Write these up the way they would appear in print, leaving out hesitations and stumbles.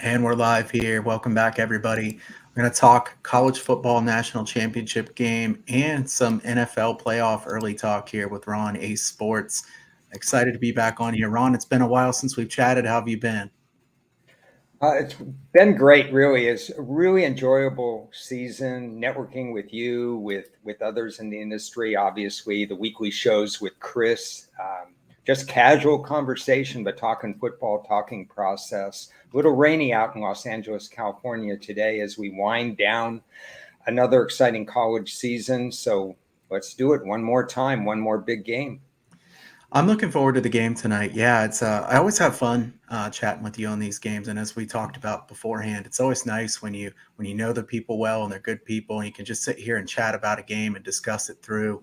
And we're live here. Welcome back, everybody. We're going to talk college football national championship game and some NFL playoff early talk here with Ron Ace Sports. Excited to be back on here. Ron, it's been a while since we've chatted. How have you been? It's been great, really. It's a really enjoyable season networking with you, with others in the industry. Obviously, the weekly shows with Chris, just casual conversation, but talking football, talking process. A little rainy out in Los Angeles, California today as we wind down another exciting college season. So let's do it one more time, one more big game. I'm looking forward to the game tonight. Yeah, it's I always have fun chatting with you on these games, and as we talked about beforehand, it's always nice when you know the people well and they're good people, and you can just sit here and chat about a game and discuss it through.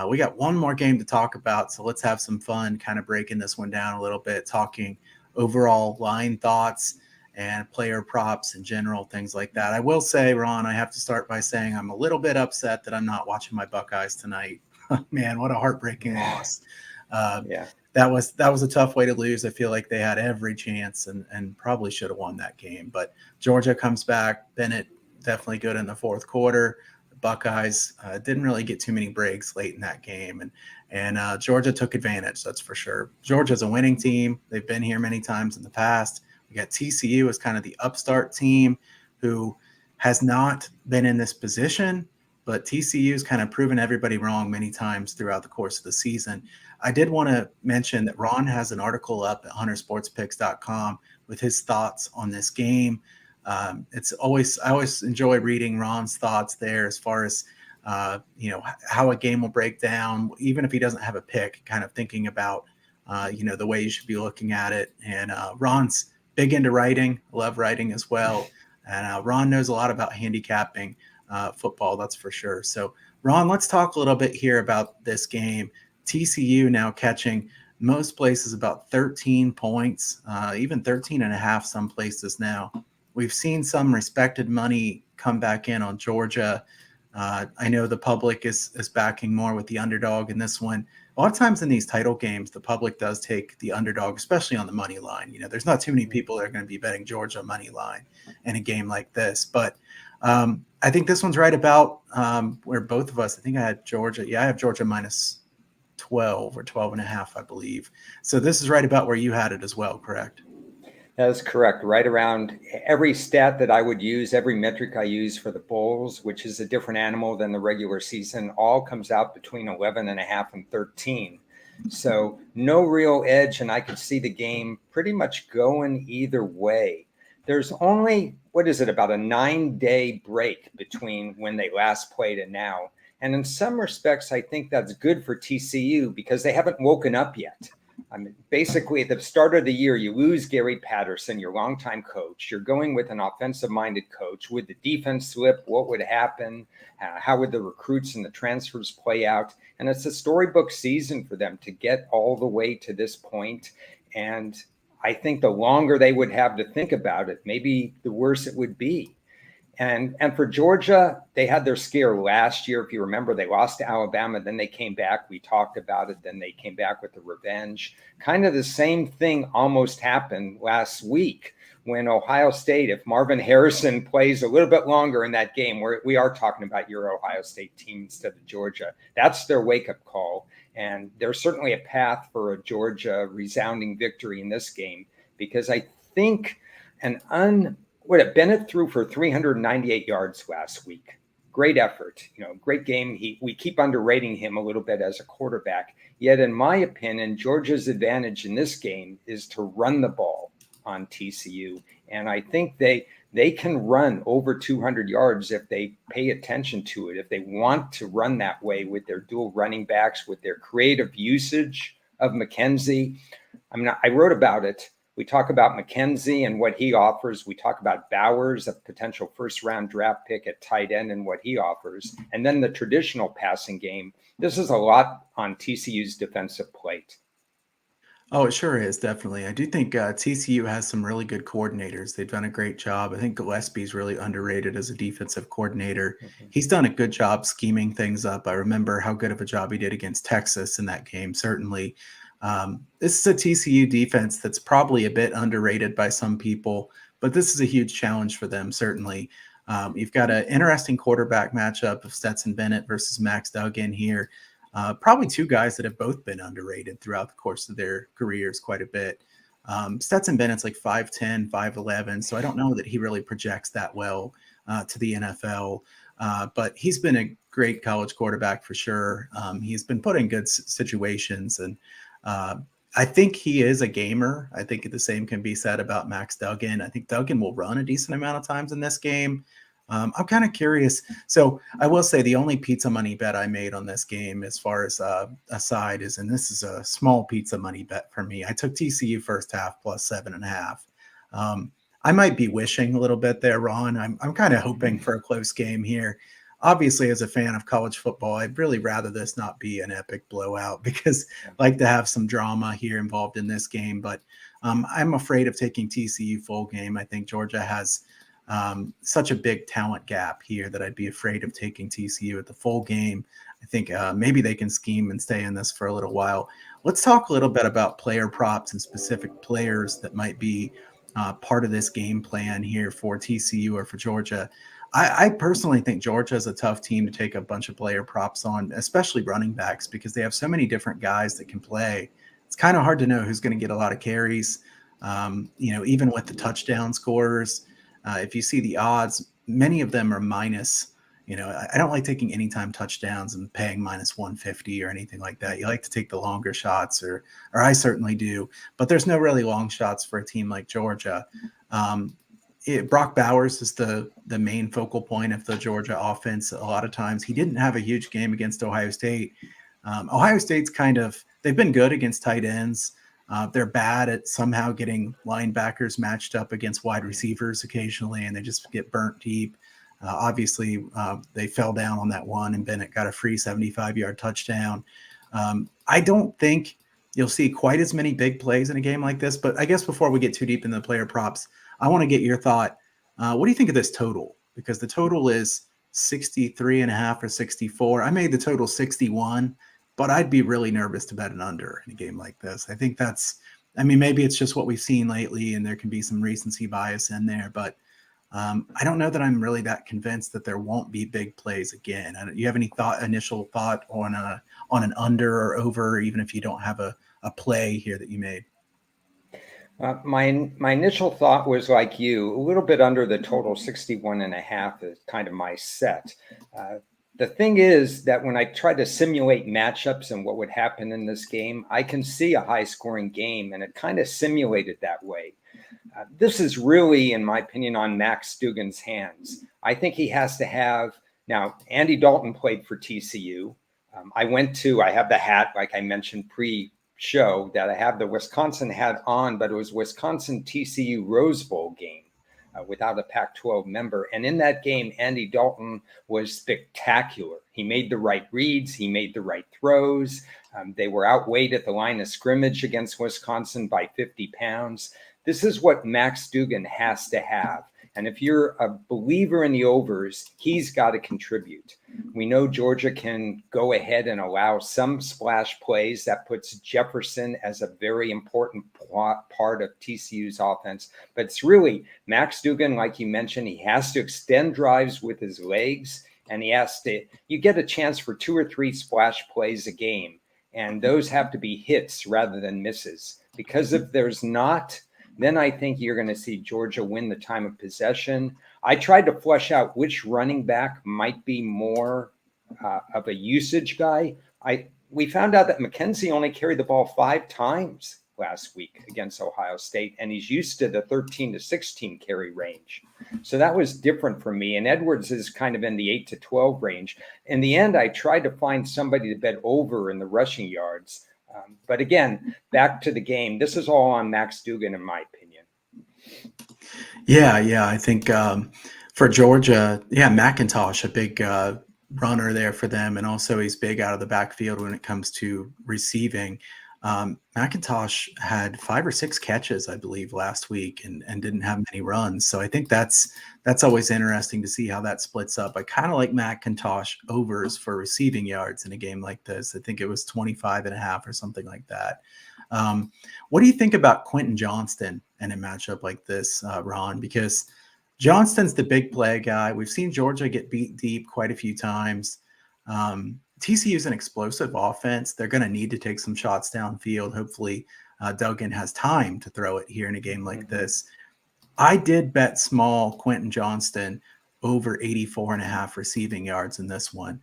We got one more game to talk about, so let's have some fun, kind of breaking this one down a little bit, talking overall line thoughts and player props in general, things like that. I will say, Ron, I have to start by saying I'm a little bit upset that I'm not watching my Buckeyes tonight. Man, what a heartbreaking loss. Uh, Yeah. that was a tough way to lose. I feel like they had every chance and probably should have won that game. But Georgia comes back. Bennett definitely good in the fourth quarter. The Buckeyes didn't really get too many breaks late in that game, and Georgia took advantage. That's for sure. Georgia's a winning team. They've been here many times in the past. We got TCU as kind of the upstart team who has not been in this position, but TCU's kind of proven everybody wrong many times throughout the course of the season. I did want to mention that Ron has an article up at huntersportspicks.com with his thoughts on this game. I always enjoy reading Ron's thoughts there as far as how a game will break down, even if he doesn't have a pick, kind of thinking about the way you should be looking at it. And Ron's big into writing, love writing as well. And Ron knows a lot about handicapping football, that's for sure. So Ron, let's talk a little bit here about this game. TCU now catching most places about 13 points, even 13 and a half some places now. We've seen some respected money come back in on Georgia. I know the public is backing more with the underdog in this one. A lot of times in these title games, the public does take the underdog, especially on the money line. There's not too many people that are going to be betting Georgia money line in a game like this. But I think this one's right about where both of us, I think I had Georgia. Yeah, I have Georgia minus 12 or 12 and a half, I believe. So this is right about where you had it as well, correct? That is correct. Right around every stat that I would use, every metric I use for the Bulls, which is a different animal than the regular season, all comes out between 11 and a half and 13. So no real edge, and I could see the game pretty much going either way. There's only, what is it, about a 9-day break between when they last played and now. And in some respects, I think that's good for TCU because they haven't woken up yet. I mean, basically, at the start of the year, you lose Gary Patterson, your longtime coach. You're going with an offensive-minded coach. Would the defense slip? What would happen? How would the recruits and the transfers play out? And it's a storybook season for them to get all the way to this point. And I think the longer they would have to think about it, maybe the worse it would be. And for Georgia, they had their scare last year. If you remember, they lost to Alabama, then they came back. We talked about it. Then they came back with the revenge. Kind of the same thing almost happened last week when Ohio State, if Marvin Harrison plays a little bit longer in that game, we are talking about your Ohio State team instead of Georgia. That's their wake-up call. And there's certainly a path for a Georgia resounding victory in this game because I think Bennett threw for 398 yards last week. Great effort, great game. We keep underrating him a little bit as a quarterback. Yet, in my opinion, Georgia's advantage in this game is to run the ball on TCU, and I think they can run over 200 yards if they pay attention to it. If they want to run that way with their dual running backs, with their creative usage of McKenzie. I mean, I wrote about it. We talk about McKenzie and what he offers. We talk about Bowers, a potential first-round draft pick at tight end and what he offers. And then the traditional passing game. This is a lot on TCU's defensive plate. Oh, it sure is, definitely. I do think TCU has some really good coordinators. They've done a great job. I think Gillespie's really underrated as a defensive coordinator. Mm-hmm. He's done a good job scheming things up. I remember how good of a job he did against Texas in that game, certainly. This is a TCU defense that's probably a bit underrated by some people, but this is a huge challenge for them, certainly. You've got an interesting quarterback matchup of Stetson Bennett versus Max Duggan here. Probably two guys that have both been underrated throughout the course of their careers quite a bit. Stetson Bennett's like 5'10", 5'11", so I don't know that he really projects that well to the NFL. But he's been a great college quarterback for sure. He's been put in good situations, and I think he is a gamer. I think the same can be said about Max Duggan. I think Duggan will run a decent amount of times in this game. I'm kind of curious. So I will say the only pizza money bet I made on this game as far as a side is, and this is a small pizza money bet for me. I took TCU first half plus 7.5. I might be wishing a little bit there, Ron. I'm kind of hoping for a close game here. Obviously, as a fan of college football, I'd really rather this not be an epic blowout because I like to have some drama here involved in this game. But I'm afraid of taking TCU full game. I think Georgia has such a big talent gap here that I'd be afraid of taking TCU at the full game. I think maybe they can scheme and stay in this for a little while. Let's talk a little bit about player props and specific players that might be part of this game plan here for TCU or for Georgia. I personally think Georgia is a tough team to take a bunch of player props on, especially running backs, because they have so many different guys that can play. It's kind of hard to know who's going to get a lot of carries. Even with the touchdown scorers, if you see the odds, many of them are minus. I don't like taking anytime touchdowns and paying minus 150 or anything like that. You like to take the longer shots, or I certainly do. But there's no really long shots for a team like Georgia. Brock Bowers is the main focal point of the Georgia offense. A lot of times he didn't have a huge game against Ohio State. Ohio State's they've been good against tight ends. They're bad at somehow getting linebackers matched up against wide receivers occasionally, and they just get burnt deep. Obviously, they fell down on that one, and Bennett got a free 75-yard touchdown. I don't think you'll see quite as many big plays in a game like this, but I guess before we get too deep in the player props, I want to get your thought. What do you think of this total? Because the total is 63.5 or 64. I made the total 61, but I'd be really nervous to bet an under in a game like this. I think maybe it's just what we've seen lately, and there can be some recency bias in there, but I don't know that I'm really that convinced that there won't be big plays again. You have any initial thought on an under or over, even if you don't have a play here that you made? My initial thought was like you, a little bit under the total 61.5 is kind of my set. The thing is that when I try to simulate matchups and what would happen in this game, I can see a high scoring game, and it kind of simulated that way. This is really, in my opinion, on Max Duggan's hands. I think he has to have, now Andy Dalton played for TCU. I have the hat, like I mentioned pre-show, that I have the Wisconsin hat on, but it was Wisconsin TCU Rose Bowl game without a Pac-12 member. And in that game, Andy Dalton was spectacular. He made the right reads. He made the right throws. They were outweighed at the line of scrimmage against Wisconsin by 50 pounds. This is what Max Duggan has to have. And if you're a believer in the overs, he's got to contribute. We know Georgia can go ahead and allow some splash plays. That puts Jefferson as a very important part of TCU's offense. But it's really Max Duggan, like you mentioned, he has to extend drives with his legs, and you get a chance for 2 or 3 splash plays a game. And those have to be hits rather than misses. Because if there's not, then I think you're going to see Georgia win the time of possession. I tried to flesh out which running back might be more of a usage guy. We found out that McKenzie only carried the ball 5 times last week against Ohio State, and he's used to the 13 to 16 carry range. So that was different for me. And Edwards is kind of in the 8 to 12 range. In the end, I tried to find somebody to bet over in the rushing yards. But again, back to the game, this is all on Max Duggan, in my opinion. Yeah. I think for Georgia, McIntosh, a big runner there for them. And also he's big out of the backfield when it comes to receiving. McIntosh had 5 or 6 catches, I believe, last week and didn't have many runs. So I think that's always interesting to see how that splits up. I kind of like McIntosh overs for receiving yards in a game like this. I think it was 25.5 or something like that. What do you think about Quentin Johnston in a matchup like this, Ron, because Johnston's the big play guy. We've seen Georgia get beat deep quite a few times. TCU is an explosive offense. They're going to need to take some shots downfield. Hopefully, Duggan has time to throw it here in a game like this. I did bet small Quentin Johnston over 84.5 receiving yards in this one.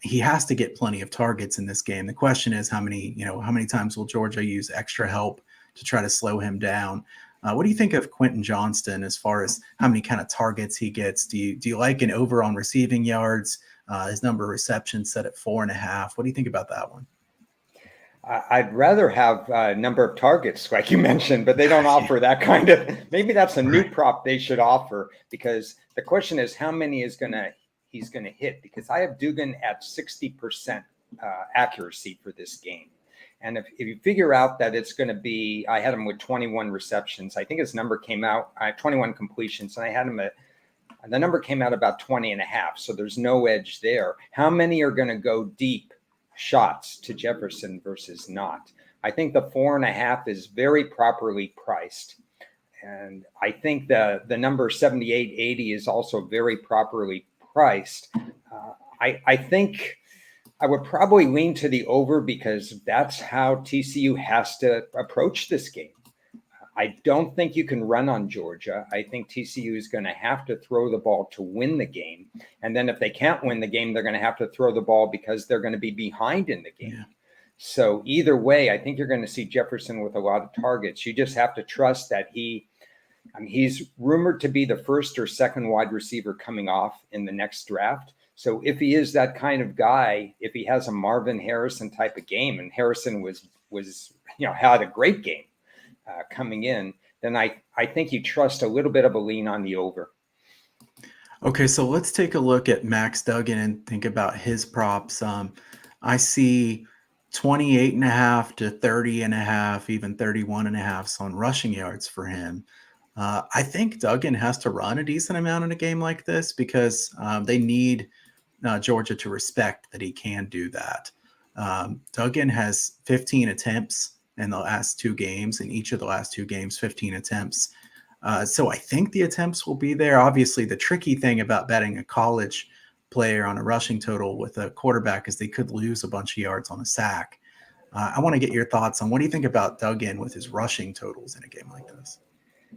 He has to get plenty of targets in this game. The question is how many times will Georgia use extra help to try to slow him down? What do you think of Quentin Johnston as far as how many kind of targets he gets? Do you like an over on receiving yards? His number of receptions set at 4.5. What do you think about that one? I'd rather have a number of targets, like you mentioned, but they don't offer that kind of. Maybe that's a new prop they should offer, because the question is how many he's going to hit. Because I have Duggan at 60% accuracy for this game, and if you figure out that it's going to be, I had him with 21 receptions. I think his number came out 21 completions, and I had him at. The number came out about 20.5. So there's no edge there. How many are going to go deep shots to Jefferson versus not? I think the 4.5 is very properly priced. And I think the number 78.80 is also very properly priced. I think I would probably lean to the over, because that's how TCU has to approach this game. I don't think you can run on Georgia. I think TCU is going to have to throw the ball to win the game. And then if they can't win the game, they're going to have to throw the ball because they're going to be behind in the game. Yeah. So either way, I think you're going to see Jefferson with a lot of targets. You just have to trust that he's rumored to be the first or second wide receiver coming off in the next draft. So if he is that kind of guy, if he has a Marvin Harrison type of game, and Harrison was had a great game coming in, then I think you trust a little bit of a lean on the over. Okay, so let's take a look at Max Duggan and think about his props. I see 28.5 to 30.5, even 31.5 on rushing yards for him. I think Duggan has to run a decent amount in a game like this, because they need Georgia to respect that he can do that. Duggan has 15 attempts in the last two games. In each of the last two games, 15 attempts. So I think the attempts will be there. Obviously, the tricky thing about betting a college player on a rushing total with a quarterback is they could lose a bunch of yards on a sack. I want to get your thoughts on what do you think about Duggan with his rushing totals in a game like this?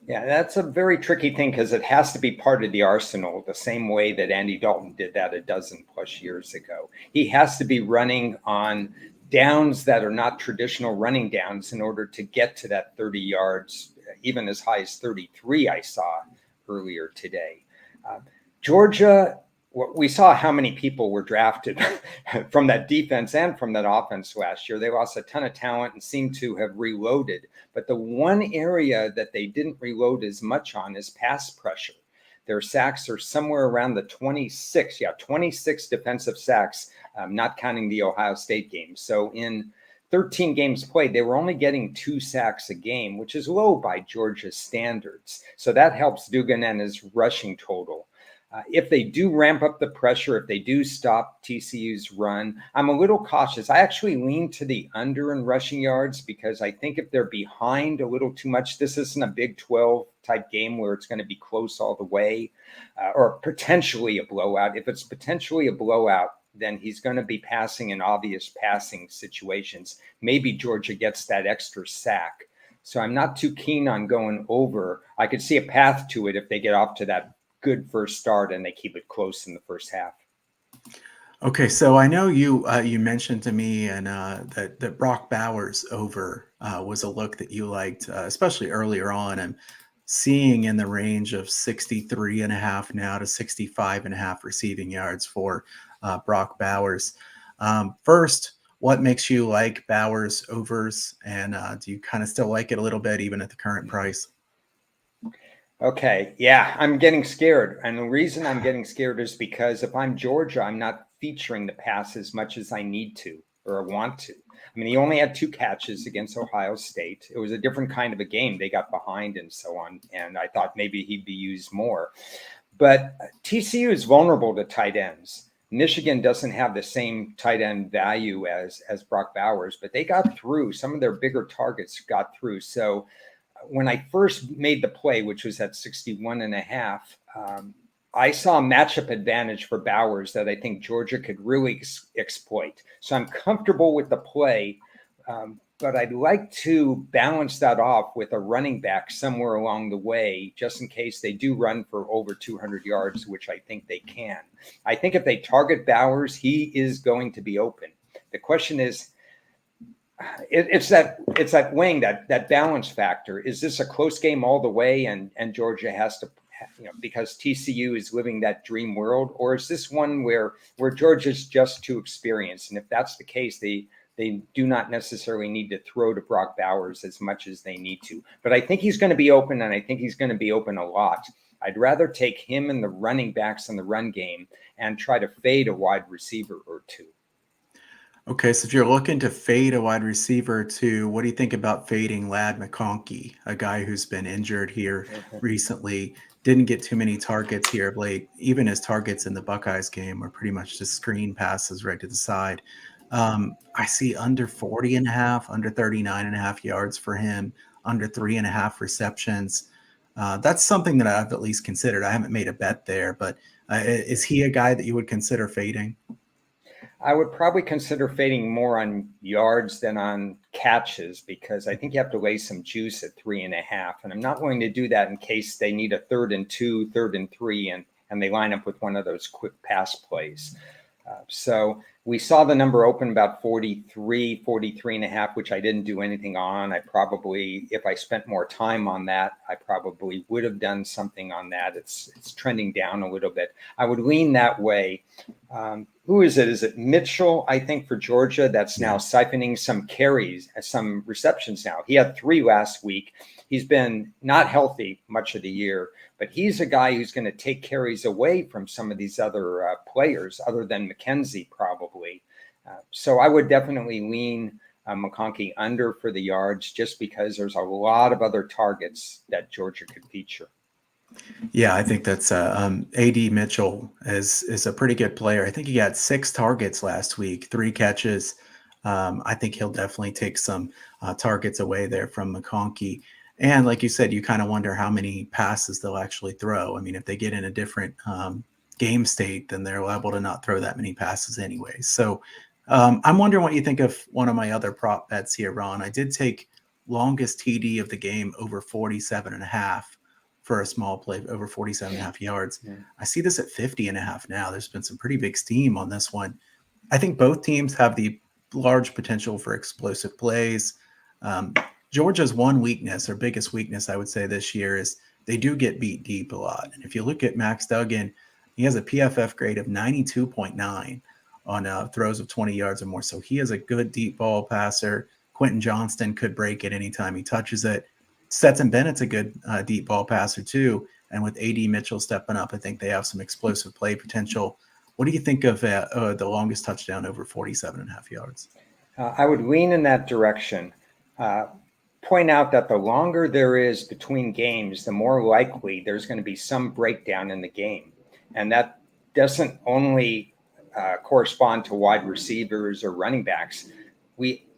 Yeah, that's a very tricky thing, because it has to be part of the arsenal, the same way that Andy Dalton did that a dozen plus years ago. He has to be running on downs that are not traditional running downs in order to get to that 30 yards, even as high as 33 I saw earlier today. Georgia, we saw how many people were drafted from that defense and from that offense last year. They lost a ton of talent and seem to have reloaded. But the one area that they didn't reload as much on is pass pressure. Their sacks are somewhere around the 26 defensive sacks, not counting the Ohio State game. So in 13 games played, they were only getting 2 sacks a game, which is low by Georgia's standards. So that helps Duggan and his rushing total. If they do ramp up the pressure, if they do stop TCU's run, I'm a little cautious. I actually lean to the under in rushing yards, because I think if they're behind a little too much, this isn't a Big 12 type game where it's going to be close all the way, or potentially a blowout. If it's potentially a blowout, then he's going to be passing in obvious passing situations. Maybe Georgia gets that extra sack. So I'm not too keen on going over. I could see a path to it if they get off to that good first start and they keep it close in the first half. Okay, so I know you mentioned to me and that Brock Bowers over was a look that you liked, especially earlier on. I'm seeing in the range of 63.5 now to 65.5 receiving yards for Brock Bowers. First, what makes you like Bowers overs, and do you kind of still like it a little bit even at the current price? Okay. Yeah, I'm getting scared. And the reason I'm getting scared is because if I'm Georgia, I'm not featuring the pass as much as I need to or want to. I mean, he only had 2 catches against Ohio State. It was a different kind of a game. They got behind and so on. And I thought maybe he'd be used more. But TCU is vulnerable to tight ends. Michigan doesn't have the same tight end value as Brock Bowers, but they got through. Some of their bigger targets got through. So when I first made the play, which was at 61.5, I saw a matchup advantage for Bowers that I think Georgia could really exploit. So I'm comfortable with the play, but I'd like to balance that off with a running back somewhere along the way, just in case they do run for over 200 yards, which I think they can. I think if they target Bowers, he is going to be open. The question is, it's that weighing that balance factor. Is this a close game all the way, and Georgia has to, because TCU is living that dream world, or is this one where Georgia's just too experienced? And if that's the case, they do not necessarily need to throw to Brock Bowers as much as they need to. But I think he's going to be open, and I think he's going to be open a lot. I'd rather take him and the running backs in the run game and try to fade a wide receiver or two. Okay, so if you're looking to fade a wide receiver too, what do you think about fading Lad McConkey, a guy who's been injured here recently, didn't get too many targets here of late. Even his targets in the Buckeyes game were pretty much just screen passes right to the side. I see under 40.5, under 39.5 yards for him, under 3.5 receptions. That's something that I've at least considered. I haven't made a bet there, but is he a guy that you would consider fading? I would probably consider fading more on yards than on catches, because I think you have to lay some juice at 3.5. And I'm not willing to do that in case they need a 3rd and 2, 3rd and 3, and they line up with one of those quick pass plays. So we saw the number open about 43.5, which I didn't do anything on. I probably, if I spent more time on that, I probably would have done something on that. It's trending down a little bit. I would lean that way. Who is it? Is it Mitchell, I think, for Georgia, that's now siphoning some carries, some receptions now? He had 3 last week. He's been not healthy much of the year, but he's a guy who's going to take carries away from some of these other players, other than McKenzie probably. So I would definitely lean McConkey under for the yards, just because there's a lot of other targets that Georgia could feature. Yeah, I think that's A.D. Mitchell is a pretty good player. I think he got 6 targets last week, 3 catches. I think he'll definitely take some targets away there from McConkey. And like you said, you kind of wonder how many passes they'll actually throw. I mean, if they get in a different game state, then they're liable to not throw that many passes anyway. So I'm wondering what you think of one of my other prop bets here, Ron. I did take longest TD of the game over 47.5 for a small play, over 47.5 yards. Yeah. I see this at 50.5 now. There's been some pretty big steam on this one. I think both teams have the large potential for explosive plays. Georgia's one weakness, or biggest weakness, I would say this year, is they do get beat deep a lot. And if you look at Max Duggan, he has a PFF grade of 92.9 on throws of 20 yards or more. So he is a good deep ball passer. Quentin Johnston could break it anytime he touches it. Stetson Bennett's a good deep ball passer too. And with A.D. Mitchell stepping up, I think they have some explosive play potential. What do you think of the longest touchdown over 47.5 yards? I would lean in that direction. Point out that the longer there is between games, the more likely there's going to be some breakdown in the game. And that doesn't only correspond to wide receivers or running backs.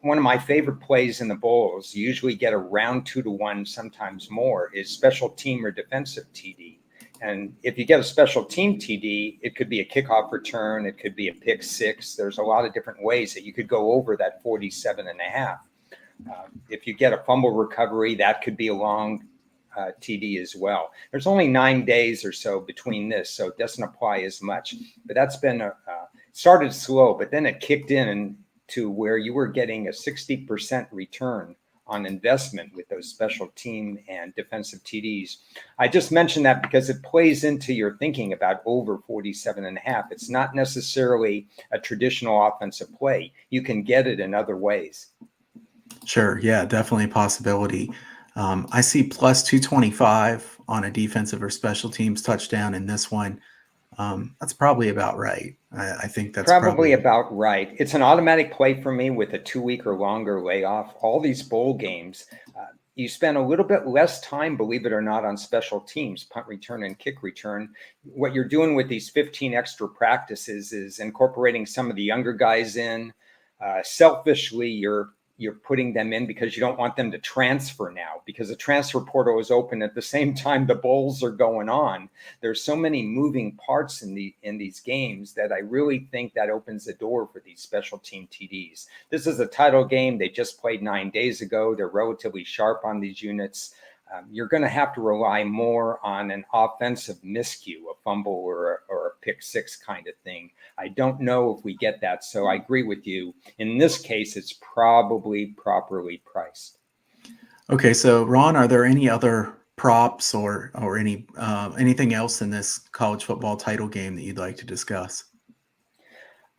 One of my favorite plays in the bowls, usually get around 2-1, sometimes more, is special team or defensive TD. And if you get a special team TD, it could be a kickoff return, it could be a pick 6. There's a lot of different ways that you could go over that 47.5. If you get a fumble recovery, that could be a long TD as well. There's only 9 days or so between this, so it doesn't apply as much. But that's been started slow, but then it kicked in to where you were getting a 60% return on investment with those special team and defensive TDs. I just mentioned that because it plays into your thinking about over 47.5. It's not necessarily a traditional offensive play. You can get it in other ways. Sure. Yeah, definitely a possibility. I see plus 225 on a defensive or special teams touchdown in this one. That's probably about right. I think that's probably about right. It's an automatic play for me with a 2-week or longer layoff. All these bowl games, you spend a little bit less time, believe it or not, on special teams, punt return and kick return. What you're doing with these 15 extra practices is incorporating some of the younger guys in. Selfishly, you're you're putting them in because you don't want them to transfer now, because the transfer portal is open at the same time the bowls are going on. There's so many moving parts in these games that I really think that opens the door for these special team TDs. This is a title game. They just played 9 days ago. They're relatively sharp on these units. You're going to have to rely more on an offensive miscue, a fumble or a pick six kind of thing. I don't know if we get that. So I agree with you. In this case, it's probably properly priced. Okay, so Ron, are there any other props or anything else in this college football title game that you'd like to discuss?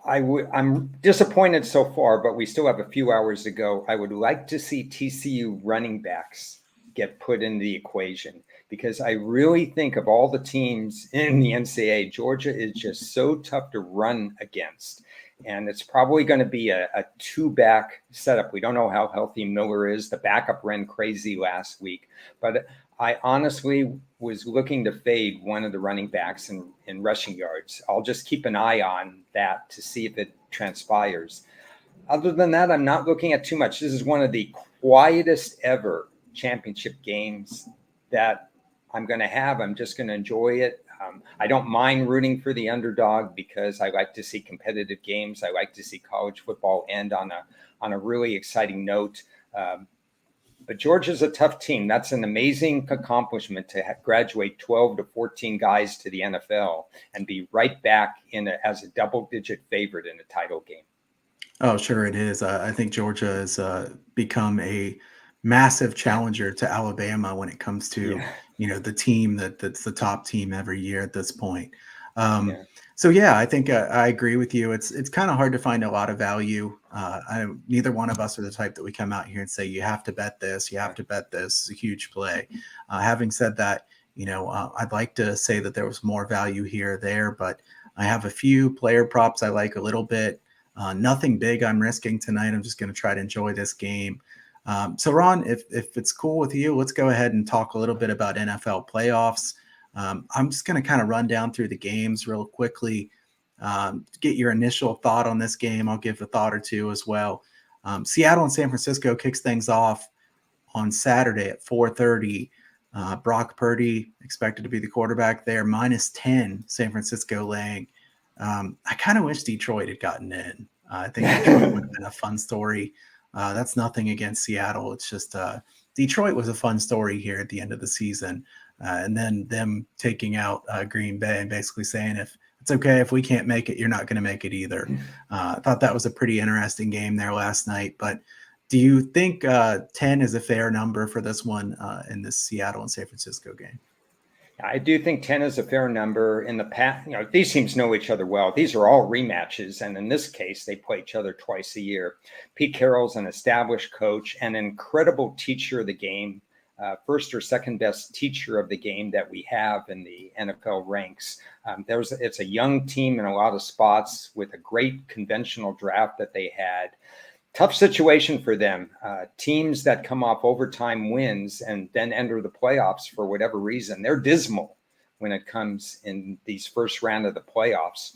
I'm disappointed so far, but we still have a few hours to go. I would like to see TCU running backs get put in the equation, because I really think of all the teams in the NCAA, Georgia is just so tough to run against. And it's probably going to be a two-back setup. We don't know how healthy Miller is. The backup ran crazy last week. But I honestly was looking to fade one of the running backs in rushing yards. I'll just keep an eye on that to see if it transpires. Other than that, I'm not looking at too much. This is one of the quietest ever championship games that I'm going to have. I'm just going to enjoy it. I don't mind rooting for the underdog because I like to see competitive games. I like to see college football end on a really exciting note. But Georgia's a tough team. That's an amazing accomplishment to graduate 12 to 14 guys to the NFL and be right back as a double-digit favorite in a title game. Oh, sure it is. I think Georgia has become a massive challenger to Alabama when it comes to, the team that's the top team every year at this point. Um, Yeah. so yeah, I think I agree with you. It's kind of hard to find a lot of value. Neither one of us are the type that we come out here and say you have to bet this, you have to bet this. It's a huge play. Having said that, I'd like to say that there was more value here or there, but I have a few player props I like a little bit. Nothing big I'm risking tonight. I'm just going to try to enjoy this game. So, Ron, if it's cool with you, let's go ahead and talk a little bit about NFL playoffs. I'm just going to kind of run down through the games real quickly, get your initial thought on this game. I'll give a thought or two as well. Seattle and San Francisco kicks things off on Saturday at 4:30. Brock Purdy expected to be the quarterback there, -10, San Francisco laying. I kind of wish Detroit had gotten in. I think Detroit would have been a fun story. That's nothing against Seattle. It's just Detroit was a fun story here at the end of the season. And then them taking out Green Bay and basically saying, if it's okay, if we can't make it, you're not going to make it either. I thought that was a pretty interesting game there last night. But do you think 10 is a fair number for this one in this Seattle and San Francisco game? I do think 10 is a fair number. In the past, these teams know each other well. These are all rematches. And in this case, they play each other twice a year. Pete Carroll's an established coach and an incredible teacher of the game, first or second best teacher of the game that we have in the NFL ranks. It's a young team in a lot of spots with a great conventional draft that they had. Tough situation for them. Teams that come off overtime wins and then enter the playoffs for whatever reason, they're dismal when it comes in these first round of the playoffs.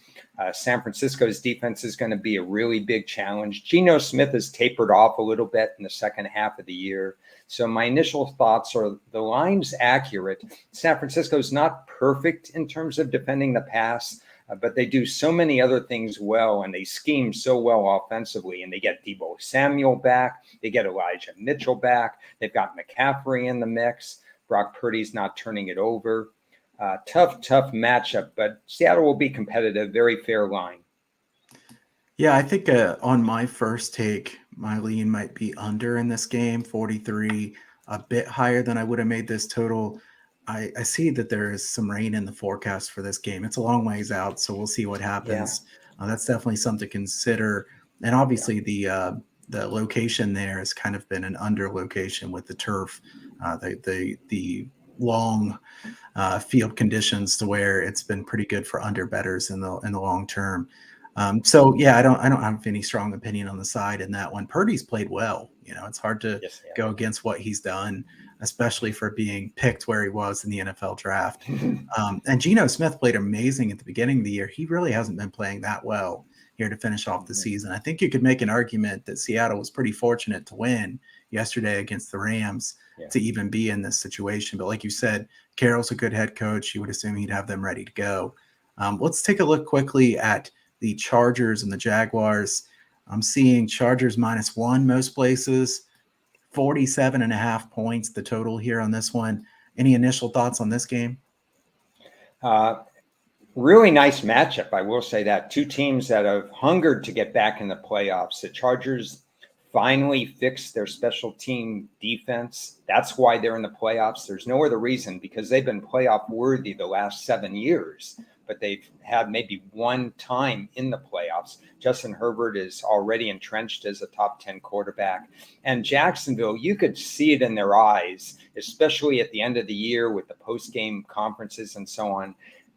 San Francisco's defense is going to be a really big challenge. Geno Smith has tapered off a little bit in the second half of the year. So my initial thoughts are the line's accurate. San Francisco's not perfect in terms of defending the pass, but they do so many other things well, and they scheme so well offensively, and they get Deebo Samuel back. They get Elijah Mitchell back. They've got McCaffrey in the mix. Brock Purdy's not turning it over. Tough matchup, but Seattle will be competitive. Very fair line. Yeah, I think on my first take, my lean might be under in this game, 43, a bit higher than I would have made this total. I see that there is some rain in the forecast for this game. It's a long ways out, so we'll see what happens. That's definitely something to consider. And obviously, the location there has kind of been an under location with the turf, the long field conditions to where it's been pretty good for under bettors in the long term. So yeah, I don't have any strong opinion on the side in that one. Purdy's played well. It's hard to go against what he's done, especially for being picked where he was in the NFL draft. And Geno Smith played amazing at the beginning of the year. He really hasn't been playing that well here to finish off the season. I think you could make an argument that Seattle was pretty fortunate to win yesterday against the Rams to even be in this situation. But like you said, Carroll's a good head coach. You would assume he'd have them ready to go. Let's take a look quickly at the Chargers and the Jaguars. I'm seeing Chargers -1 most places, 47.5 points, the total here on this one. Any initial thoughts on this game? Really nice matchup. I will say that two teams that have hungered to get back in the playoffs. The Chargers finally fixed their special team defense. That's why they're in the playoffs. There's no other reason, because they've been playoff worthy the last 7 years, but they've had maybe one time in the playoffs. Justin Herbert is already entrenched as a top 10 quarterback. And Jacksonville, you could see it in their eyes, especially at the end of the year with the post-game conferences and so on.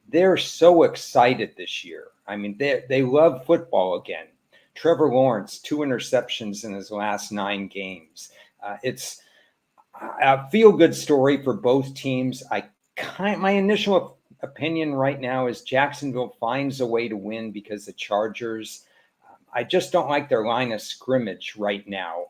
They're so excited this year. I mean, they love football again. Trevor Lawrence, 2 interceptions in his last 9 games. It's a feel-good story for both teams. My initial opinion right now is Jacksonville finds a way to win because the Chargers, I just don't like their line of scrimmage right now.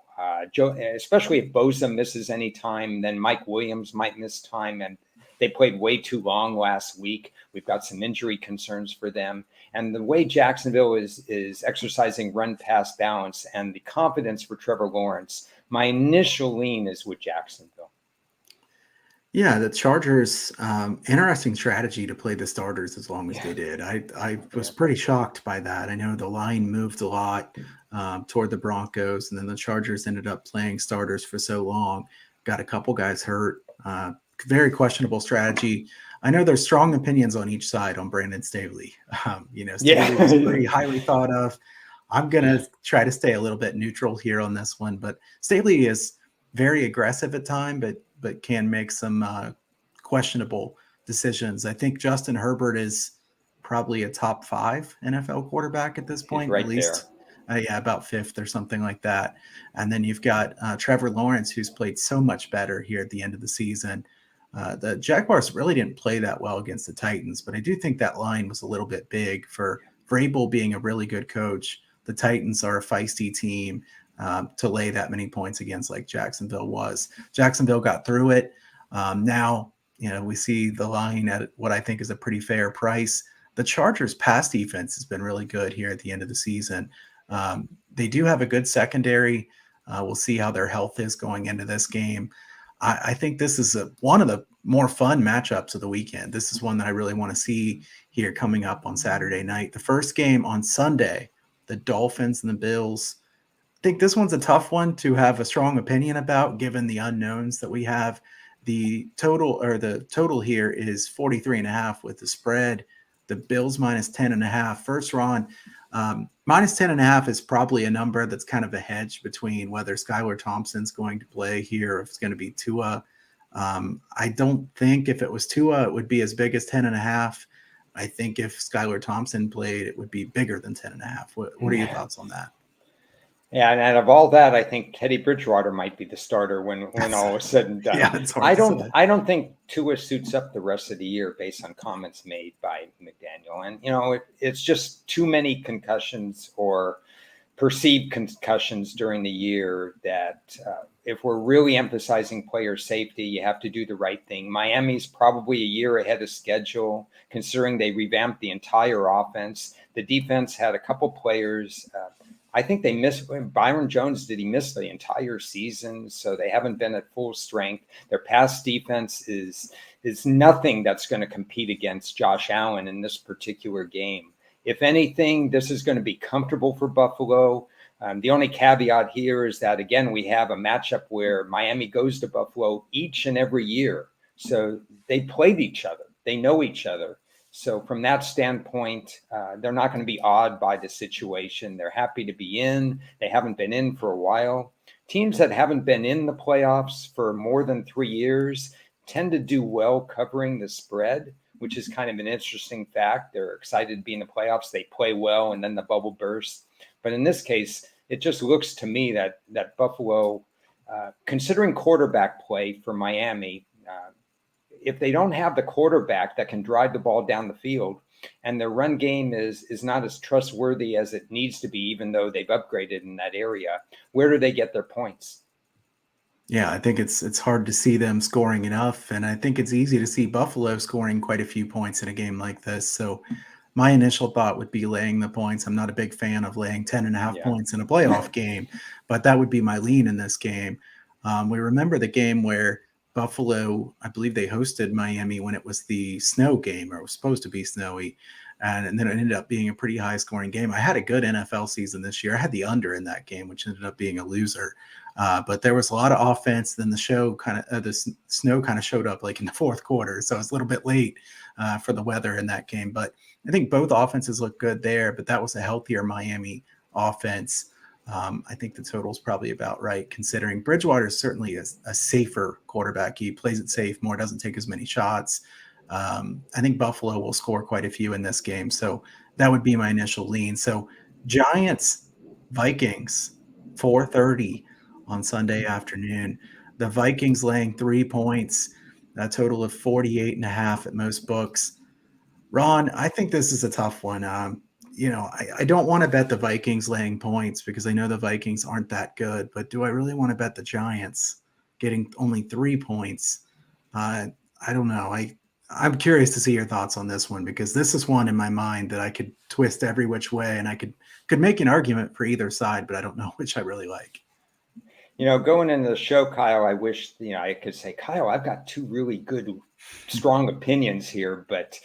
Especially if Bosa misses any time, then Mike Williams might miss time, and they played way too long last week. We've got some injury concerns for them. And the way Jacksonville is exercising run-pass balance and the confidence for Trevor Lawrence, my initial lean is with Jacksonville. Yeah, the Chargers, interesting strategy to play the starters as long as they did. I was pretty shocked by that. I know the line moved a lot toward the Broncos, and then the Chargers ended up playing starters for so long. Got a couple guys hurt. Very questionable strategy. I know there's strong opinions on each side on Brandon Staley. Staley was pretty highly thought of. I'm going to try to stay a little bit neutral here on this one, but Staley is very aggressive at times, but can make some questionable decisions. I think Justin Herbert is probably a top 5 NFL quarterback at this point, right at least. About 5th or something like that. And then you've got Trevor Lawrence, who's played so much better here at the end of the season. The Jaguars really didn't play that well against the Titans, but I do think that line was a little bit big for Vrabel being a really good coach. The Titans are a feisty team to lay that many points against like Jacksonville was. Jacksonville got through it. Now, we see the line at what I think is a pretty fair price. The Chargers' pass defense has been really good here at the end of the season. They do have a good secondary. We'll see how their health is going into this game. I think this is one of the more fun matchups of the weekend. This is one that I really want to see here coming up on Saturday night. The first game on Sunday, the Dolphins and the Bills. I think this one's a tough one to have a strong opinion about, given the unknowns that we have. The total here is 43.5 with the spread. The Bills -10.5. First, Ron, -10.5 is probably a number that's kind of a hedge between whether Skylar Thompson's going to play here or if it's going to be Tua. I don't think if it was Tua, it would be as big as 10.5. I think if Skylar Thompson played, it would be bigger than 10.5. What are your thoughts on that? Yeah, and out of all that, I think Teddy Bridgewater might be the starter when all is said and done. Yeah, I don't think Tua suits up the rest of the year based on comments made by McDaniel. And it's just too many concussions or perceived concussions during the year that if we're really emphasizing player safety, you have to do the right thing. Miami's probably a year ahead of schedule, considering they revamped the entire offense. The defense had a couple players. I think they missed Byron Jones. Did he miss the entire season? So they haven't been at full strength. Their pass defense is nothing that's going to compete against Josh Allen in this particular game. If anything, this is going to be comfortable for Buffalo. The only caveat here is that, again, we have a matchup where Miami goes to Buffalo each and every year. So they played each other. They know each other. So from that standpoint, they're not going to be awed by the situation. They're happy to be in. They haven't been in for a while. Teams that haven't been in the playoffs for more than 3 years tend to do well covering the spread, which is kind of an interesting fact. They're excited to be in the playoffs. They play well, and then the bubble bursts. But in this case, it just looks to me that Buffalo, considering quarterback play for Miami, if they don't have the quarterback that can drive the ball down the field, and their run game is not as trustworthy as it needs to be, even though they've upgraded in that area, where do they get their points? Yeah, I think it's hard to see them scoring enough, and I think it's easy to see Buffalo scoring quite a few points in a game like this. So my initial thought would be laying the points. I'm not a big fan of laying 10 and a half Yeah. points in a playoff game, but that would be my lean in this game. We remember the game where Buffalo, I believe they hosted Miami when it was the snow game, or it was supposed to be snowy. And then it ended up being a pretty high scoring game. I had a good NFL season this year. I had the under in that game, which ended up being a loser. But there was a lot of offense. Then the show kind of, snow kind of showed up like in the fourth quarter. So it was a little bit late for the weather in that game. But I think both offenses look good there, but that was a healthier Miami offense. I think the total is probably about right, considering Bridgewater is certainly a safer quarterback. He plays it safe more, doesn't take as many shots. I think Buffalo will score quite a few in this game. So that would be my initial lean. So Giants, Vikings, 4:30 on Sunday afternoon. The Vikings laying 3 points, a total of 48 and a half at most books. Ron, I think this is a tough one. I don't want to bet the Vikings laying points because I know the Vikings aren't that good, but do I really want to bet the Giants getting only 3 points? I don't know. I'm curious to see your thoughts on this one because this is one in my mind that I could twist every which way and I could make an argument for either side, but I don't know which I really like. Going into the show, Kyle, I wish, I could say, Kyle, I've got two really good, strong opinions here, but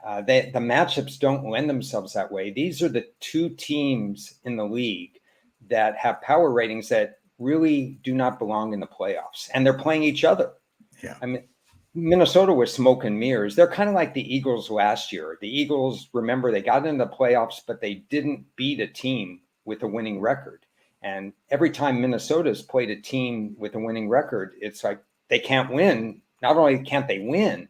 the matchups don't lend themselves that way. These are the two teams in the league that have power ratings that really do not belong in the playoffs, and they're playing each other. Yeah. I mean, Minnesota was smoke and mirrors. They're kind of like the Eagles last year. The Eagles, remember, they got into the playoffs, but they didn't beat a team with a winning record. And every time Minnesota's played a team with a winning record, it's like they can't win. Not only can't they win,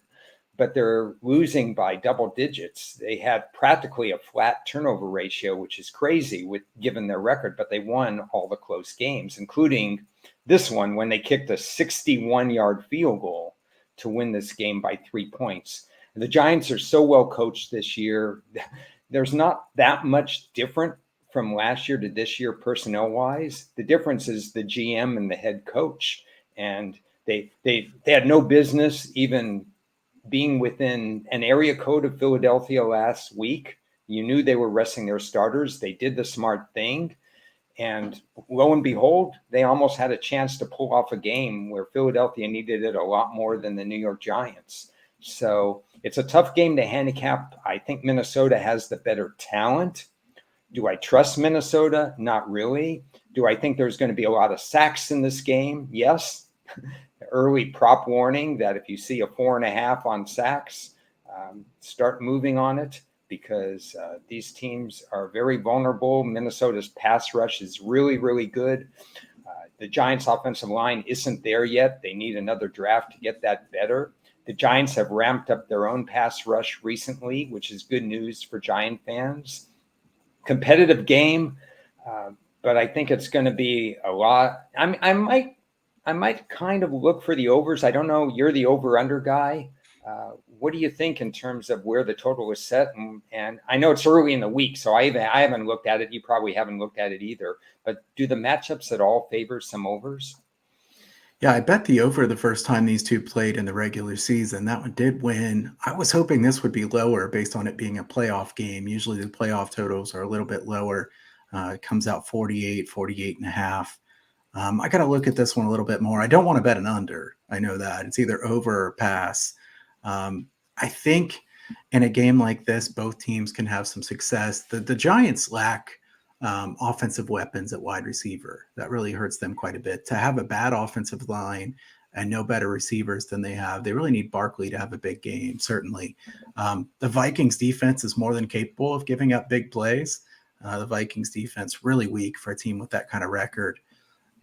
but they're losing by double digits. They had practically a flat turnover ratio, which is crazy given their record, but they won all the close games, including this one when they kicked a 61-yard field goal to win this game by 3 points. The Giants are so well coached this year. There's not that much different from last year to this year personnel wise. The difference is the GM and the head coach. And they had no business even being within an area code of Philadelphia last week. You knew they were resting their starters. They did the smart thing. And lo and behold, they almost had a chance to pull off a game where Philadelphia needed it a lot more than the New York Giants. So it's a tough game to handicap. I think Minnesota has the better talent. Do I trust Minnesota? Not really. Do I think there's going to be a lot of sacks in this game? Yes. Early prop warning that if you see a 4.5 on sacks, start moving on it, because these teams are very vulnerable. Minnesota's pass rush is really, really good. The Giants' offensive line isn't there yet. They need another draft to get that better. The Giants have ramped up their own pass rush recently, which is good news for Giant fans. Competitive game, but I think it's going to be a lot. I might kind of look for the overs. I don't know. You're the over-under guy. What do you think in terms of where the total is set? And I know it's early in the week, so I haven't looked at it. You probably haven't looked at it either. But do the matchups at all favor some overs? Yeah, I bet the over the first time these two played in the regular season. That one did win. I was hoping this would be lower based on it being a playoff game. Usually the playoff totals are a little bit lower. It comes out 48, 48 and a half. I got to look at this one a little bit more. I don't want to bet an under. I know that. It's either over or pass. I think in a game like this, both teams can have some success. The Giants lack offensive weapons at wide receiver. That really hurts them quite a bit. To have a bad offensive line and no better receivers than they have, they really need Barkley to have a big game, certainly. The Vikings defense is more than capable of giving up big plays. The Vikings defense really weak for a team with that kind of record.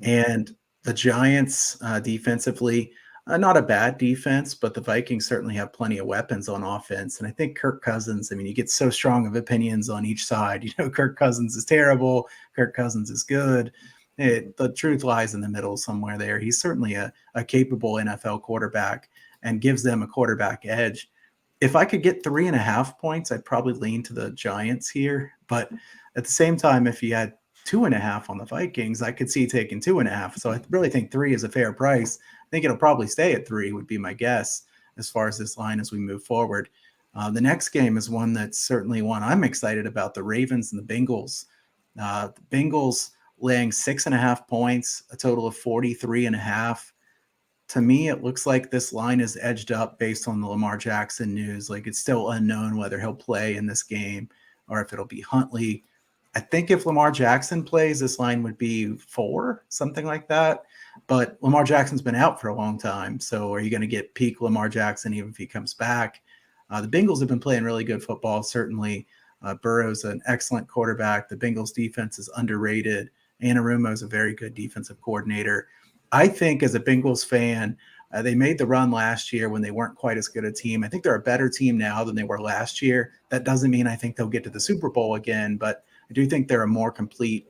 And the Giants defensively, not a bad defense, but the Vikings certainly have plenty of weapons on offense. And I think Kirk Cousins, I mean, you get so strong of opinions on each side. Kirk Cousins is terrible. Kirk Cousins is good. The truth lies in the middle somewhere there. He's certainly a capable NFL quarterback. and gives them a quarterback edge. If I could get 3.5 points, I'd probably lean to the Giants here. But at the same time, if you had 2.5 on the Vikings, I could see taking 2.5. So I really think 3 is a fair price. I think it'll probably stay at 3 would be my guess as far as this line as we move forward. The next game is one that's certainly one I'm excited about, the Ravens and the Bengals. The Bengals laying 6.5 points, a total of 43.5. To me, it looks like this line is edged up based on the Lamar Jackson news. Like, it's still unknown whether he'll play in this game or if it'll be Huntley. I think if Lamar Jackson plays, this line would be 4, something like that. But Lamar Jackson's been out for a long time. So are you going to get peak Lamar Jackson even if he comes back? The Bengals have been playing really good football, certainly. Burrow's an excellent quarterback. The Bengals defense is underrated. Anarumo is a very good defensive coordinator. I think as a Bengals fan, they made the run last year when they weren't quite as good a team. I think they're a better team now than they were last year. That doesn't mean I think they'll get to the Super Bowl again, but I do think they're a more complete,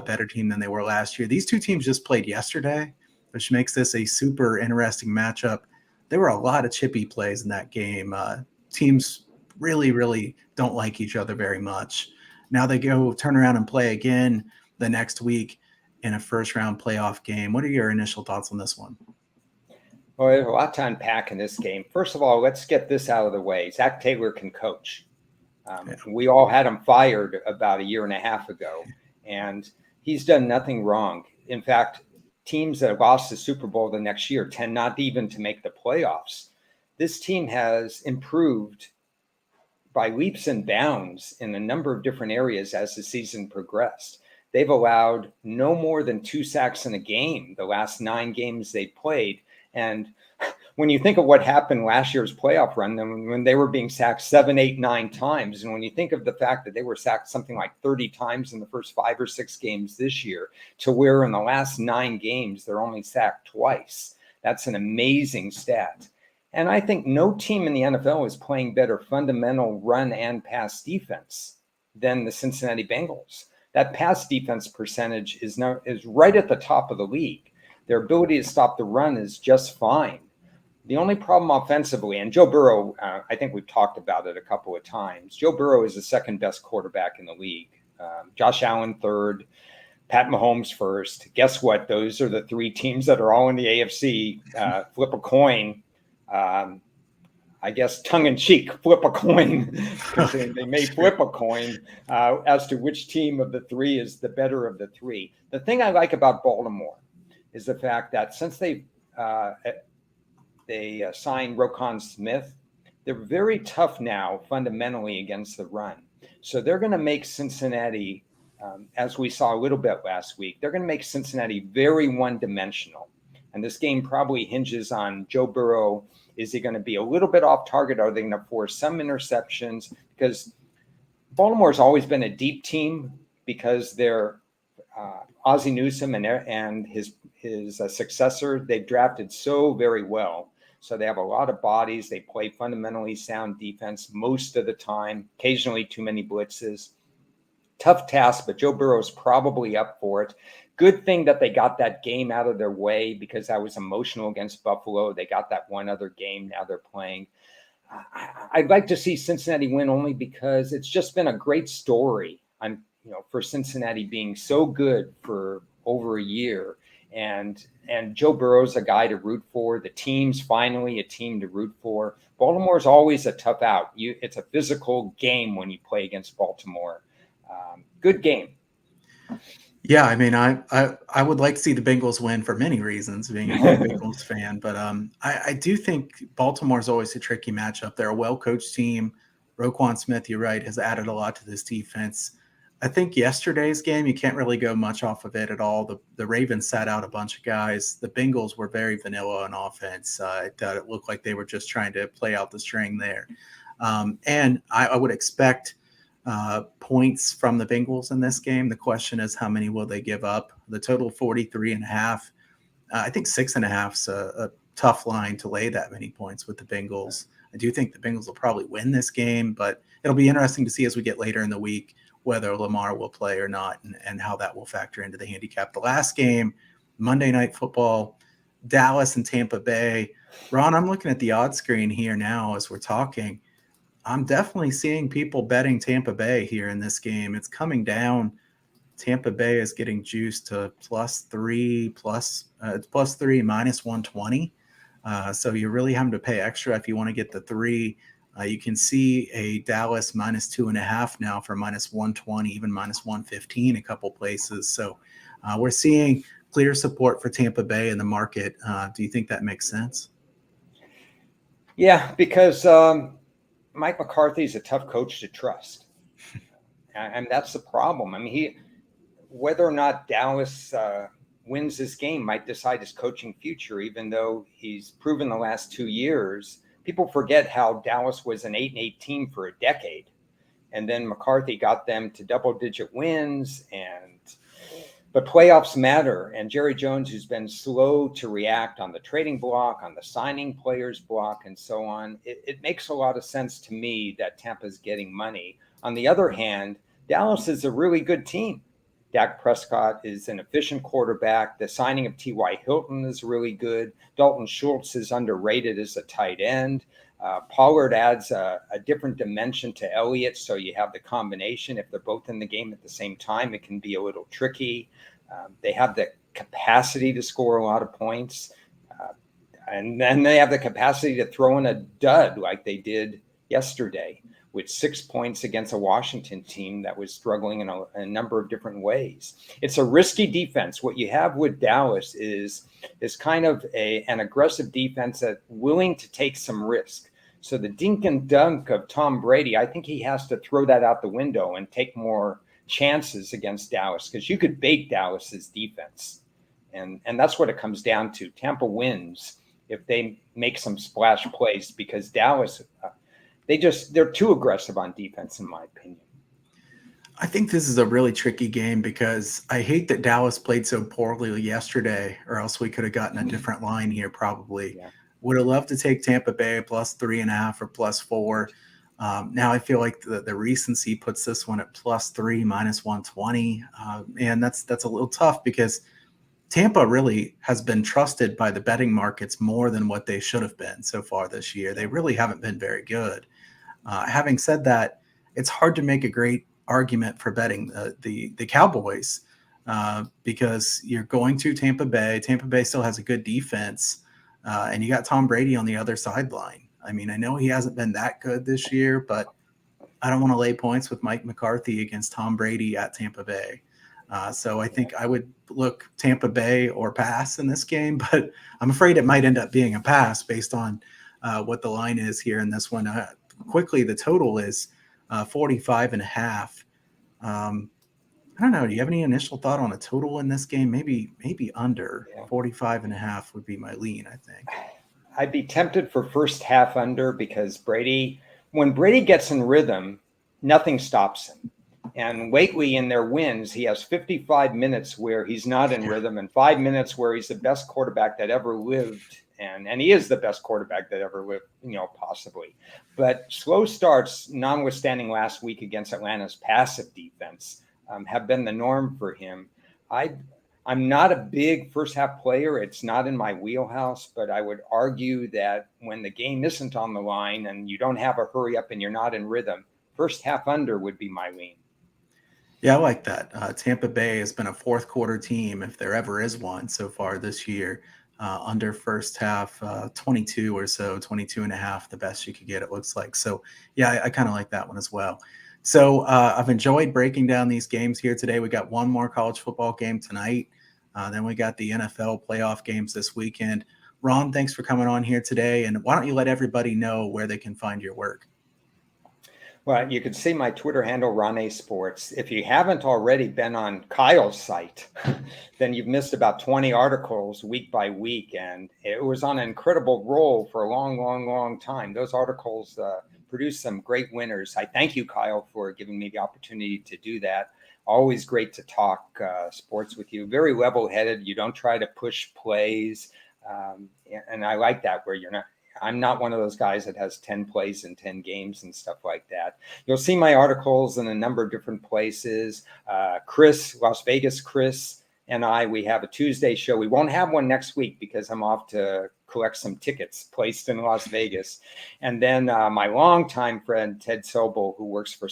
better team than they were last year. These two teams just played yesterday, which makes this a super interesting matchup. There were a lot of chippy plays in that game. Teams really, really don't like each other very much. Now they go turn around and play again the next week in a first-round playoff game. What are your initial thoughts on this one? Well, there's a lot to unpack in this game. First of all, let's get this out of the way. Zach Taylor can coach. We all had him fired about 1.5 years ago, and he's done nothing wrong. In fact, teams that have lost the Super Bowl the next year tend not even to make the playoffs. This team has improved by leaps and bounds in a number of different areas as the season progressed. They've allowed no more than 2 sacks in a game the last 9 games they played. And when you think of what happened last year's playoff run, when they were being sacked 7, 8, 9 times, and when you think of the fact that they were sacked something like 30 times in the first 5 or 6 games this year, to where in the last 9 games they're only sacked twice, that's an amazing stat. And I think no team in the NFL is playing better fundamental run and pass defense than the Cincinnati Bengals. That pass defense percentage is right at the top of the league. Their ability to stop the run is just fine. The only problem offensively, and Joe Burrow, I think we've talked about it a couple of times. Joe Burrow is the second best quarterback in the league. Josh Allen third, Pat Mahomes first. Guess what? Those are the 3 teams that are all in the AFC. Flip a coin. I guess tongue-in-cheek, flip a coin, because they may flip a coin as to which team of the 3 is the better of the 3. The thing I like about Baltimore is the fact that since they signed Roquan Smith, they're very tough now fundamentally against the run. So they're going to make Cincinnati, as we saw a little bit last week, they're going to make Cincinnati very one-dimensional. And this game probably hinges on Joe Burrow. Is he going to be a little bit off target? Are they going to force some interceptions? Because Baltimore's always been a deep team because they're Ozzie Newsome and his successor, they've drafted so very well. So they have a lot of bodies. They play fundamentally sound defense most of the time, occasionally too many blitzes. Tough task, but Joe Burrow's probably up for it. Good thing that they got that game out of their way, because I was emotional against Buffalo. They got that one other game. Now they're playing. I'd like to see Cincinnati win only because it's just been a great story. For Cincinnati being so good for over a year, and Joe Burrow's a guy to root for. The team's finally a team to root for. Baltimore's always a tough out. It's a physical game when you play against Baltimore. Good game. Yeah, I mean, I would like to see the Bengals win for many reasons, being a Bengals fan, but I do think Baltimore's always a tricky matchup. They're a well-coached team. Roquan Smith, you're right, has added a lot to this defense. I think yesterday's game, you can't really go much off of it at all. The Ravens sat out a bunch of guys. The Bengals were very vanilla on offense. I thought it looked like they were just trying to play out the string there. And I would expect points from the Bengals in this game. The question is, how many will they give up? The total 43.5. I think 6.5 is a tough line to lay that many points with the Bengals. I do think the Bengals will probably win this game, but it'll be interesting to see as we get later in the week whether Lamar will play or not, and how that will factor into the handicap. The last game, Monday Night Football, Dallas and Tampa Bay. Ron, I'm looking at the odds screen here now as we're talking. I'm definitely seeing people betting Tampa Bay here in this game. It's coming down. Tampa Bay is getting juiced to +3, it's +3 -120. So you're really having to pay extra if you want to get the 3. You can see a Dallas -2.5 now for -120, even -115 a couple places. So we're seeing clear support for Tampa Bay in the market. Do you think that makes sense? Yeah, because Mike McCarthy is a tough coach to trust. And that's the problem. I mean, whether or not Dallas wins this game might decide his coaching future, even though he's proven the last 2 years. People forget how Dallas was an 8-8 team for a decade. And then McCarthy got them to double-digit wins. But playoffs matter. And Jerry Jones, who's been slow to react on the trading block, on the signing players block, and so on, it makes a lot of sense to me that Tampa's getting money. On the other hand, Dallas is a really good team. Dak Prescott is an efficient quarterback. The signing of T.Y. Hilton is really good. Dalton Schultz is underrated as a tight end. Pollard adds a different dimension to Elliott, so you have the combination. If they're both in the game at the same time, it can be a little tricky. They have the capacity to score a lot of points. And then they have the capacity to throw in a dud like they did yesterday with 6 points against a Washington team that was struggling in a number of different ways. It's a risky defense. What you have with Dallas is kind of an aggressive defense that's willing to take some risk. So the dink and dunk of Tom Brady, I think he has to throw that out the window and take more chances against Dallas, because you could bait Dallas's defense. And that's what it comes down to. Tampa wins if they make some splash plays, because Dallas, they're too aggressive on defense, in my opinion. I think this is a really tricky game because I hate that Dallas played so poorly yesterday, or else we could have gotten a different line here probably. Yeah. Would have loved to take Tampa Bay +3.5 or +4. Now I feel like the recency puts this one at +3 -120. And that's a little tough because Tampa really has been trusted by the betting markets more than what they should have been so far this year. They really haven't been very good. Having said that, it's hard to make a great argument for betting the Cowboys because you're going to Tampa Bay. Tampa Bay still has a good defense, and you got Tom Brady on the other sideline. I mean, I know he hasn't been that good this year, but I don't want to lay points with Mike McCarthy against Tom Brady at Tampa Bay. So I think I would look Tampa Bay or pass in this game, but I'm afraid it might end up being a pass based on what the line is here in this one. Quickly, the total is 45.5. I don't know. Do you have any initial thought on a total in this game? Maybe under 45.5 would be my lean, I think. I'd be tempted for first half under, because when Brady gets in rhythm, nothing stops him. And lately in their wins, he has 55 minutes where he's not in rhythm and 5 minutes where he's the best quarterback that ever lived. And he is the best quarterback that ever lived, possibly. But slow starts, notwithstanding last week against Atlanta's passive defense, have been the norm for him. I'm not a big first half player. It's not in my wheelhouse, but I would argue that when the game isn't on the line and you don't have a hurry up and you're not in rhythm, first half under would be my lean. Yeah, I like that. Tampa Bay has been a fourth quarter team, if there ever is one so far this year. Under first half, 22 or so, 22.5, the best you could get, it looks like. So, yeah, I kind of like that one as well. So I've enjoyed breaking down these games here today. We got one more college football game tonight. Then we got the NFL playoff games this weekend. Ron, thanks for coming on here today. And why don't you let everybody know where they can find your work? Well, you can see my Twitter handle, Ron A Sports. If you haven't already been on Kyle's site, then you've missed about 20 articles week by week. And it was on an incredible roll for a long, long, long time. Those articles produced some great winners. I thank you, Kyle, for giving me the opportunity to do that. Always great to talk sports with you. Very level-headed. You don't try to push plays. And I like that, where I'm not one of those guys that has 10 plays in 10 games and stuff like that. You'll see my articles in a number of different places. Las Vegas Chris and we have a Tuesday show. We won't have one next week because I'm off to collect some tickets placed in Las Vegas. And then my longtime friend, Ted Sobel, who works for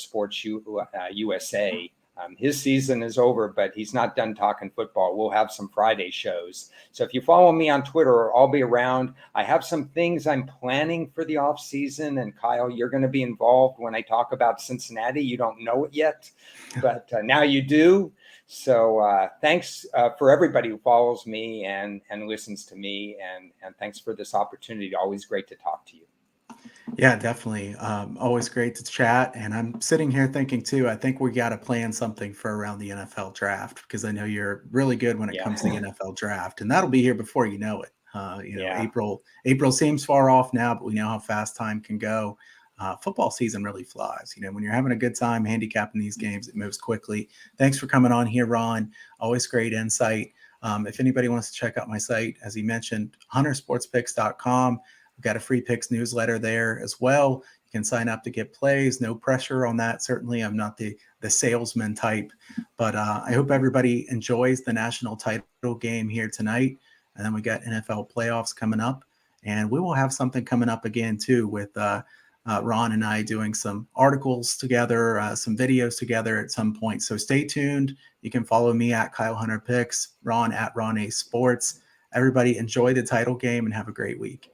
USA, his season is over, but he's not done talking football. We'll have some Friday shows. So if you follow me on Twitter, I'll be around. I have some things I'm planning for the off season. And Kyle, you're going to be involved when I talk about Cincinnati. You don't know it yet, but now you do. So thanks for everybody who follows me and listens to me. And thanks for this opportunity. Always great to talk to you. Yeah, definitely. Always great to chat. And I'm sitting here thinking too, I think we got to plan something for around the NFL draft, because I know you're really good when it comes to the NFL draft, and that'll be here before you know it. April seems far off now, but we know how fast time can go. Football season really flies. When you're having a good time handicapping these games, it moves quickly. Thanks for coming on here, Ron. Always great insight. If anybody wants to check out my site, as he mentioned, huntersportspicks.com. We've got a free picks newsletter there as well. You can sign up to get plays. No pressure on that. Certainly, I'm not the salesman type, but I hope everybody enjoys the national title game here tonight. And then we got NFL playoffs coming up, and we will have something coming up again too with Ron and I doing some articles together, some videos together at some point. So stay tuned. You can follow me at Kyle Hunter Picks, Ron at Ron A Sports. Everybody enjoy the title game and have a great week.